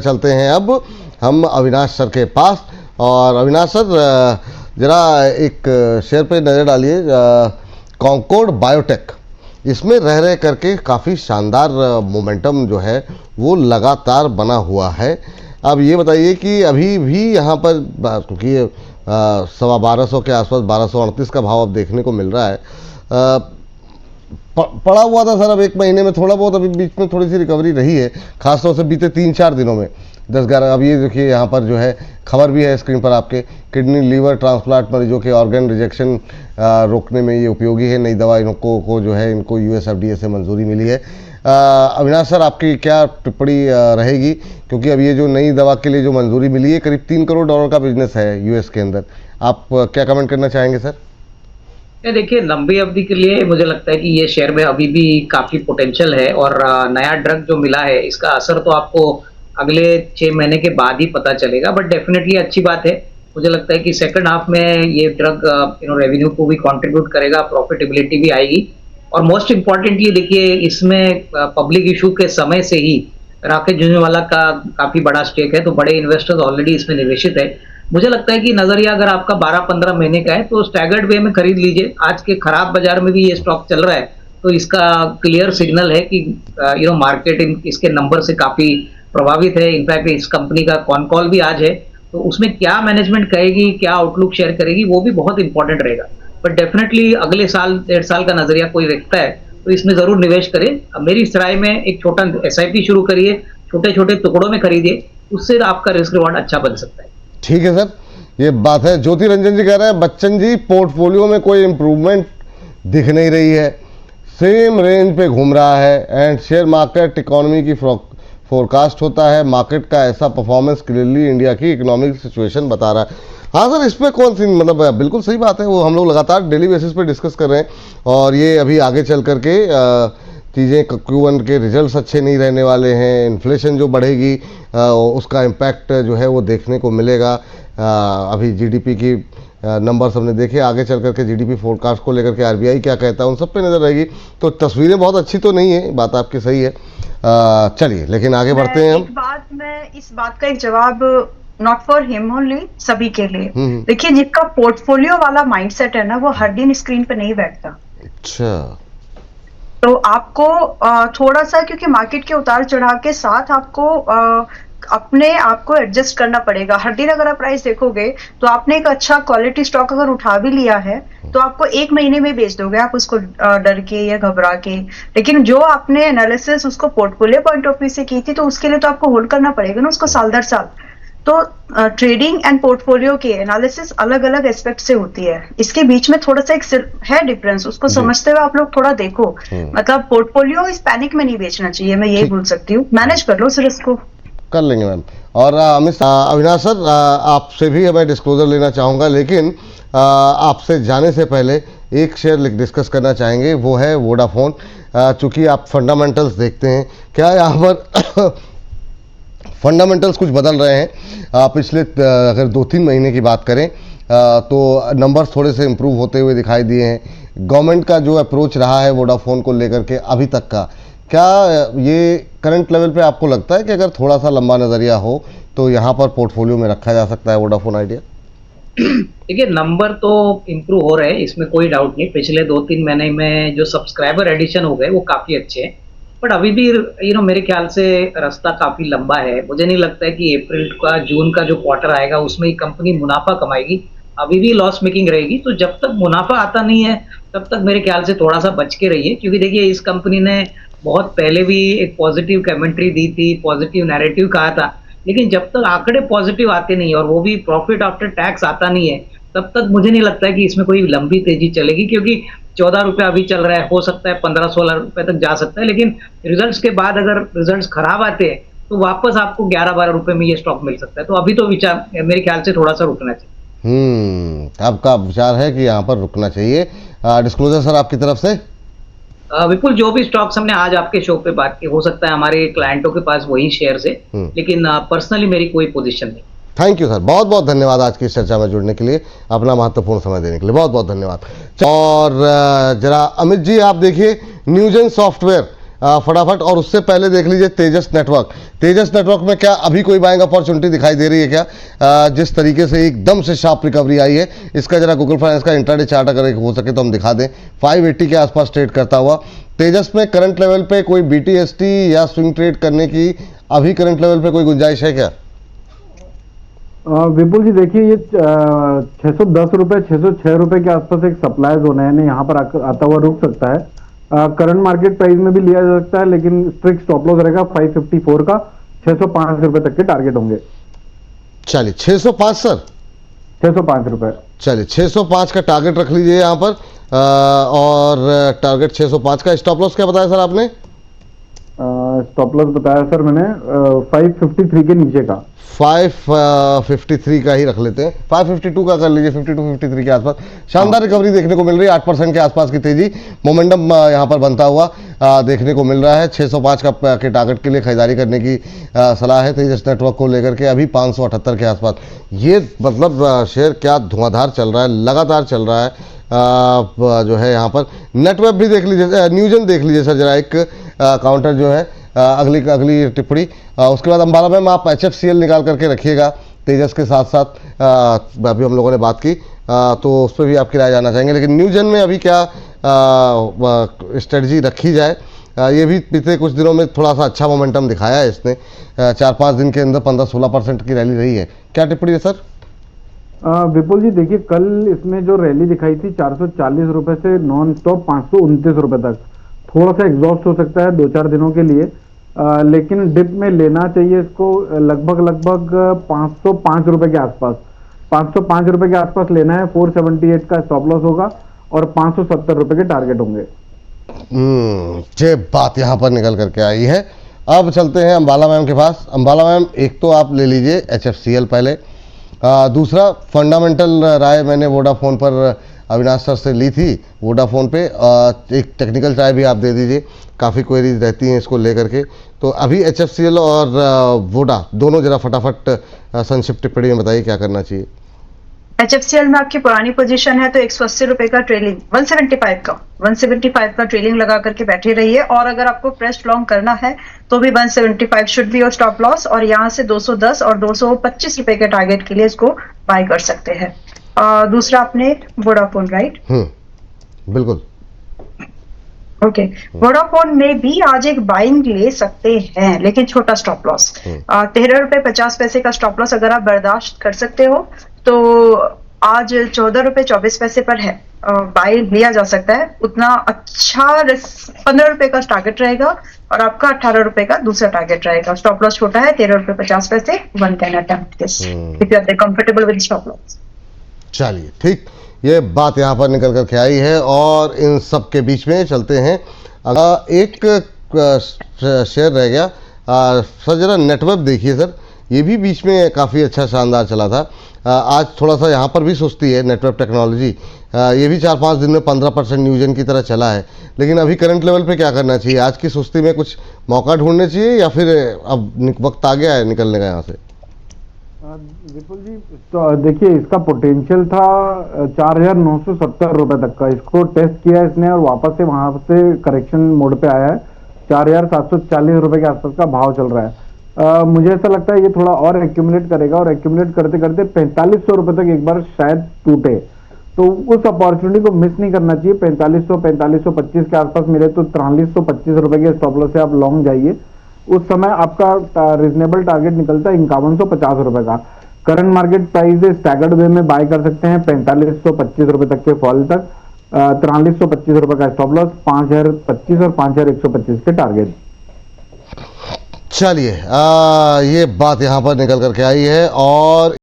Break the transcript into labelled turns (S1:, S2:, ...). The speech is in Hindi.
S1: चलते हैं अब हम अविनाश सर के पास। और अविनाश सर, जरा एक शेयर पे नज़र डालिए, कॉन्कॉर्ड बायोटेक, इसमें रह करके काफ़ी शानदार मोमेंटम जो है वो लगातार बना हुआ है। अब ये बताइए कि अभी भी यहाँ पर, क्योंकि 1250 के आसपास 1238 का भाव अब देखने को मिल रहा है, पड़ा हुआ था सर। अब एक महीने में थोड़ा बहुत अभी बीच में थोड़ी सी रिकवरी रही है, खासतौर से बीते 3-4 दिनों में 10-11। अब ये देखिए यहाँ पर जो है खबर भी है स्क्रीन पर आपके, किडनी लीवर ट्रांसप्लांट मरीजों के ऑर्गन रिजेक्शन रोकने में ये उपयोगी है। नई दवा इनको जो है इनको US FDA से मंजूरी मिली है। अविनाश सर, आपकी क्या टिप्पणी रहेगी, क्योंकि अब ये जो नई दवा के लिए जो मंजूरी मिली है, करीब $3 करोड़ का बिजनेस है US के अंदर, आप क्या कमेंट करना चाहेंगे सर?
S2: देखिए, लंबी अवधि के लिए मुझे लगता है कि ये शेयर में अभी भी काफी पोटेंशियल है और नया ड्रग जो मिला है इसका असर तो आपको अगले 6 महीने के बाद ही पता चलेगा, बट डेफिनेटली अच्छी बात है। मुझे लगता है कि सेकंड हाफ में ये ड्रग रेवेन्यू को भी कंट्रीब्यूट करेगा, प्रॉफिटेबिलिटी भी आएगी। और मोस्ट इम्पॉर्टेंटली देखिए, इसमें पब्लिक इशू के समय से ही राकेश झुंझुनवाला का काफी बड़ा स्टेक है, तो बड़े इन्वेस्टर्स ऑलरेडी इसमें निवेशित है। मुझे लगता है कि नजरिया अगर आपका 12-15 महीने का है तो स्टैगर्ड वे में खरीद लीजिए। आज के खराब बाजार में भी ये स्टॉक चल रहा है, तो इसका क्लियर सिग्नल है कि मार्केट इसके नंबर से काफी प्रभावित है। इनफैक्ट इस कंपनी का कॉन कॉल भी आज है, तो उसमें क्या मैनेजमेंट कहेगी, क्या आउटलुक शेयर करेगी, वो भी बहुत इंपॉर्टेंट रहेगा। बट डेफिनेटली अगले साल 1.5 साल का नजरिया कोई रखता है तो इसमें जरूर निवेश करें। मेरी राय में एक छोटा SIP शुरू करिए, छोटे छोटे टुकड़ों में खरीदिए, उससे आपका रिस्क रिवॉर्ड अच्छा बन सकता है।
S1: ठीक है सर, ये बात है। ज्योति रंजन जी कह रहे हैं, बच्चन जी पोर्टफोलियो में कोई इंप्रूवमेंट दिख नहीं रही है, सेम रेंज पे घूम रहा है, एंड शेयर मार्केट इकोनॉमी की फोरकास्ट होता है, मार्केट का ऐसा परफॉर्मेंस क्लियरली इंडिया की इकोनॉमिक सिचुएशन बता रहा है। हाँ सर, इस पर कौन सी, मतलब बिल्कुल सही बात है, वो हम लोग लगातार डेली बेसिस पे डिस्कस कर रहे हैं। और ये अभी आगे चल करके चीज़ें, Q1 के रिजल्ट्स अच्छे नहीं रहने वाले हैं, इन्फ्लेशन जो बढ़ेगी उसका इम्पैक्ट जो है वो देखने को मिलेगा। अभी GDP की नंबर्स हमने देखे, आगे चल करके GDP फोरकास्ट को लेकर के RBI क्या कहता है उन सब पे नज़र रहेगी। तो तस्वीरें बहुत अच्छी तो नहीं है, बात आपकी सही है। चलिए लेकिन आगे बढ़ते हैं हम।
S3: मैं इस बात का एक जवाब, नॉट फॉर हिम ओनली, सभी के लिए। देखिए, जिसका पोर्टफोलियो वाला माइंडसेट है ना, वो हर दिन स्क्रीन पे नहीं बैठता।
S1: अच्छा,
S3: तो आपको थोड़ा सा, क्योंकि मार्केट के उतार चढ़ाव के साथ आपको अपने आप को एडजस्ट करना पड़ेगा। हर दिन अगर आप प्राइस देखोगे तो आपने एक अच्छा क्वालिटी स्टॉक अगर उठा भी लिया है तो आपको 1 महीने में बेच दोगे आप उसको डर के या घबरा के। लेकिन जो आपने एनालिसिस उसको पोर्टफोलियो पॉइंट ऑफ व्यू से की थी, तो उसके लिए तो आपको होल्ड करना पड़ेगा ना उसको साल दर साल। तो ट्रेडिंग एंड पोर्टफोलियो के एनालिसिस अलग अलग एस्पेक्ट से होती है, इसके बीच में थोड़ा सा एक है डिफरेंस, उसको समझते हुए आप लोग थोड़ा देखो। मतलब पोर्टफोलियो इस पैनिक में नहीं बेचना चाहिए, मैं यही बोल सकती हूँ। मैनेज कर लो उस रिस्क को,
S1: कर लेंगे मैम। और अविनाश सर, आपसे भी मैं डिस्क्लोजर लेना चाहूँगा, लेकिन आपसे जाने से पहले एक शेयर डिस्कस करना चाहेंगे, वो है वोडाफोन। चूँकि आप फंडामेंटल्स देखते हैं, क्या यहाँ पर फंडामेंटल्स कुछ बदल रहे हैं? पिछले अगर 2-3 महीने की बात करें तो नंबर्स थोड़े से इम्प्रूव होते हुए दिखाई दिए हैं। गवर्नमेंट का जो अप्रोच रहा है वोडाफोन को लेकर के अभी तक का, क्या ये करंट लेवल पे आपको लगता है कि अगर थोड़ा सा लंबा नज़रिया हो तो यहाँ पर पोर्टफोलियो में रखा जा सकता है वोडाफोन आइडिया?
S2: देखिए, नंबर तो इम्प्रूव हो रहे हैं, इसमें कोई डाउट नहीं। पिछले 2-3 महीने में जो सब्सक्राइबर एडिशन हो गए वो काफ़ी अच्छे हैं, बट अभी भी मेरे ख्याल से रास्ता काफ़ी लंबा है। मुझे नहीं लगता है कि अप्रैल का, जून का जो क्वार्टर आएगा उसमें ही कंपनी मुनाफा कमाएगी, अभी भी लॉस मेकिंग रहेगी। तो जब तक मुनाफा आता नहीं है तब तक मेरे ख्याल से थोड़ा सा बच के रहिए, क्योंकि देखिए इस कंपनी ने बहुत पहले भी एक पॉजिटिव कमेंट्री दी थी, पॉजिटिव नैरेटिव कहा था, लेकिन जब तक आंकड़े पॉजिटिव आते नहीं और वो भी प्रॉफिट आफ्टर टैक्स आता नहीं है, तब तक मुझे नहीं लगता है कि इसमें कोई लंबी तेजी चलेगी। क्योंकि 14 रुपये अभी चल रहा है, हो सकता है 15-16 रुपये तक जा सकता है, लेकिन रिजल्ट्स के बाद अगर रिजल्ट्स खराब आते हैं तो वापस आपको 11-12 रुपये में ये स्टॉक मिल सकता है। तो अभी तो विचार मेरे ख्याल से थोड़ा सा रुकना चाहिए।
S1: आपका विचार है कि यहाँ पर रुकना चाहिए। डिस्क्लोजर सर आपकी तरफ से?
S2: बिल्कुल, जो भी स्टॉक्स हमने आज आपके शो पे बात की, हो सकता है हमारे क्लाइंटों के पास वही शेयर है, लेकिन पर्सनली मेरी कोई पोजीशन नहीं।
S1: थैंक यू सर, बहुत बहुत धन्यवाद आज की इस चर्चा में जुड़ने के लिए, अपना महत्वपूर्ण समय देने के लिए बहुत बहुत धन्यवाद। और जरा अमित जी, आप देखिए न्यूजेन सॉफ्टवेयर फटाफट। और उससे पहले देख लीजिए तेजस नेटवर्क। तेजस नेटवर्क में क्या अभी कोई बाइंग अपॉर्चुनिटी दिखाई दे रही है क्या? जिस तरीके से एकदम से शार्प रिकवरी आई है, इसका जरा गूगल फाइनेंस का इंट्राडे चार्ट अगर हो सके तो हम दिखा दें। 580 के आसपास ट्रेड करता हुआ तेजस में करंट लेवल पे कोई BTST या स्विंग ट्रेड करने की अभी करंट लेवल पे कोई गुंजाइश है क्या?
S4: विपुल जी देखिए, ये 610 रुपए 606 रुपए के आसपास एक सप्लाई जोन है, यानी यहाँ पर आता हुआ रुक सकता है। करंट मार्केट प्राइस में भी लिया जा सकता है, लेकिन स्ट्रिक्ट स्टॉप लॉस रहेगा 554 का। 605 रुपए तक के टारगेट होंगे।
S1: चलिए 605 सर,
S4: 605 रुपए।
S1: चलिए 605 का टारगेट रख लीजिए यहाँ पर। और टारगेट 605 का। स्टॉप लॉस क्या बताया सर आपने?
S4: स्टॉप लॉस बताया सर मैंने 553 के नीचे का।
S1: 553 का ही रख लेते हैं। 552 का कर लीजिए, 52-53 के आसपास। शानदार रिकवरी देखने को मिल रही है, 8% के आसपास की तेजी, मोमेंटम यहाँ पर बनता हुआ देखने को मिल रहा है। 605 का के टारगेट के लिए खरीदारी करने की सलाह है तेजस नेटवर्क को लेकर के। अभी 578 के आसपास ये मतलब शेयर क्या धुआंधार चल रहा है, लगातार चल रहा है। जो है यहाँ पर नेटवर्क भी देख लीजिए, न्यूजन देख लीजिए सर जरा, एक काउंटर जो है अगली टिप्पणी। उसके बाद अंबाला में आप HFCL निकाल करके रखिएगा तेजस के साथ साथ। अभी हम लोगों ने बात की तो उस पर भी आपकी राय जानना चाहेंगे, लेकिन न्यूजन में अभी क्या स्ट्रेटजी रखी जाए? ये भी पिछले कुछ दिनों में थोड़ा सा अच्छा मोमेंटम दिखाया है इसने। 4-5 दिन के अंदर 15-16% की रैली रही है। क्या टिप्पणी है सर?
S4: विपुल जी देखिए, कल इसमें जो रैली दिखाई थी 440 रुपए से नॉन स्टॉप 529 रुपए तक, थोड़ा सा एग्जॉस्ट हो सकता है 2-4 दिनों के लिए। लेकिन डिप में लेना चाहिए इसको लगभग 505 रुपए के आसपास। 505 रुपए के आसपास लेना है। 478 का स्टॉप लॉस होगा और 570 रुपए के टारगेट होंगे।
S1: ये बात यहाँ पर निकल करके आई है। अब चलते हैं अंबाला मैम के पास। अंबाला मैम, एक तो आप ले लीजिए HFCL पहले। दूसरा फंडामेंटल राय मैंने वोडाफोन पर अविनाश सर से ली थी, वोडाफोन पे। एक टेक्निकल राय भी आप दे दीजिए, काफ़ी क्वेरीज रहती हैं इसको लेकर के। तो अभी HFCL और वोडा दोनों जरा फटाफट संक्षिप्त टिप्पणी में बताइए क्या करना चाहिए।
S3: HFCL में आपकी पुरानी पोजीशन है तो 180 रुपए का ट्रेलिंग, 175 का ट्रेलिंग लगा करके बैठे रहिए। और अगर आपको प्रेस लॉन्ग करना है तो भी 175 शुड बी और स्टॉप लॉस। और यहाँ से 210 और 225 रुपए के टारगेट के लिए इसको बाय कर सकते हैं। दूसरा आपने वोडाफोन, राइट?
S1: बिल्कुल।
S3: ओके, वोडाफोन में भी आज एक बाइंग ले सकते हैं, लेकिन छोटा स्टॉप लॉस। 13 रुपए 50 पैसे का स्टॉप लॉस अगर आप बर्दाश्त कर सकते हो तो आज 14 रुपए 24 पैसे पर है, बाय लिया जा सकता है। उतना अच्छा 15 रुपए का टारगेट रहेगा और आपका 18 रुपए का दूसरा टारगेट रहेगा। स्टॉप लॉस छोटा है, 13 रुपए 50 पैसे। 1 can attempt this if you are comfortable with stop loss.
S1: चलिए ठीक, ये बात यहाँ पर निकल करके आई है। और इन सब के बीच में चलते हैं, एक शेयर रह गया सर, जरा नेटवर्क देखिए सर। ये भी बीच में काफ़ी अच्छा शानदार चला था। आज थोड़ा सा यहाँ पर भी सुस्ती है नेटवर्क टेक्नोलॉजी। ये भी 4-5 दिन में 15% न्यूजन की तरह चला है। लेकिन अभी करंट लेवल पे क्या करना चाहिए? आज की सुस्ती में कुछ मौका ढूंढने चाहिए या फिर अब वक्त आ गया है निकलने का यहाँ से?
S4: विपुल जी तो देखिए, इसका पोटेंशियल था 4,970 रुपए तक का। इसको टेस्ट किया इसने और वापस से वहां से करेक्शन मोड पे आया है। 4,740 रुपए के आसपास का भाव चल रहा है। मुझे ऐसा लगता है ये थोड़ा और एक्यूमुलेट करेगा और एक्यूमुलेट करते करते 4500 रुपए तक एक बार शायद टूटे, तो उस अपॉर्चुनिटी को मिस नहीं करना चाहिए। 4525 के आसपास मिले तो 4325 रुपए के स्टॉप लॉस से आप लॉन्ग जाइए। उस समय आपका रीजनेबल टारगेट निकलता है 5150 रुपए का। करंट मार्केट प्राइस स्टैगर्ड वे में बाय कर सकते हैं 4525 रुपए तक के फॉल तक। 4325 रुपए का स्टॉप लॉस, 5025 और 5125 के टारगेट।
S1: चलिए ये बात यहाँ पर निकल करके आई है। और